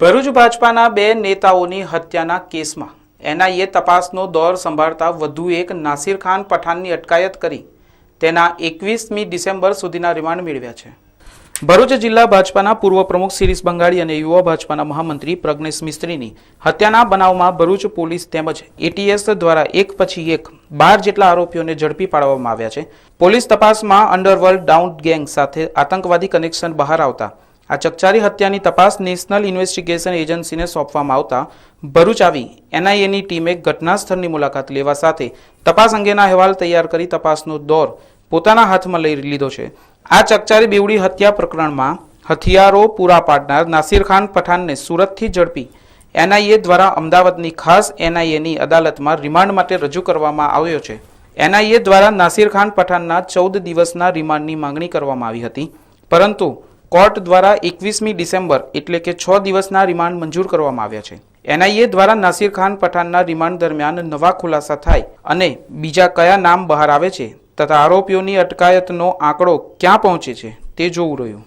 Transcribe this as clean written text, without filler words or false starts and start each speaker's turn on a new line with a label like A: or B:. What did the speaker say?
A: ભરૂચ ભાજપાના બે નેતાઓની હત્યાના કેસમાં એનઆઈએ તપાસનો દોર સંભાળતા વધુ એક નાસિર ખાન પઠાણની અટકાયત કરી તેના 21મી ડિસેમ્બર સુધીના રિમાન્ડ મેળવ્યા છે। ભરૂચ જિલ્લા ભાજપાના પૂર્વ પ્રમુખ શિરીષ બંગાળી અને યુવા ભાજપાના મહામંત્રી પ્રજ્ઞેશ મિસ્ત્રીની હત્યાના બનાવમાં ભરૂચ પોલીસ તેમજ એટીએસ દ્વારા એક પછી એક 12 જેટલા આરોપીઓને ઝડપી પાડવામાં આવ્યા છે। પોલીસ તપાસમાં અંડરવર્લ્ડ ડાઉન ગેંગ સાથે આતંકવાદી કનેક્શન બહાર આવતા આ ચકચારી હત્યાની તપાસ નેશનલ ઇન્વેસ્ટિગેશન એજન્સીને સોંપવામાં આવતા ભરૂચ આવી એનઆઈએની ટીમે ઘટના સ્થળની મુલાકાત લેવા સાથે તપાસ અંગેના અહેવાલ તૈયાર કરી તપાસનો દોર પોતાના હાથમાં લઈ લીધો છે। આ ચકચારી બેવડી હત્યા પ્રકરણમાં હથિયારો પૂરા પાડનાર નાસિર ખાન પઠાણને સુરતથી ઝડપી એનઆઈએ દ્વારા અમદાવાદની ખાસ એનઆઈએની અદાલતમાં રિમાન્ડ માટે રજૂ કરવામાં આવ્યો છે। એનઆઈએ દ્વારા નાસિર ખાન પઠાણના 14 દિવસના રિમાન્ડની માંગણી કરવામાં આવી હતી, પરંતુ કોર્ટ દ્વારા 21મી ડિસેમ્બર એટલે કે 6 દિવસના રિમાન્ડ મંજૂર કરવામાં આવ્યા છે। એનઆઈએ દ્વારા નાસિર ખાન પઠાણના રિમાન્ડ દરમિયાન નવા ખુલાસા થાય અને બીજા કયા નામ બહાર આવે છે તથા આરોપીઓની અટકાયતનો આંકડો ક્યાં પહોંચે છે તે જોવું રહ્યું।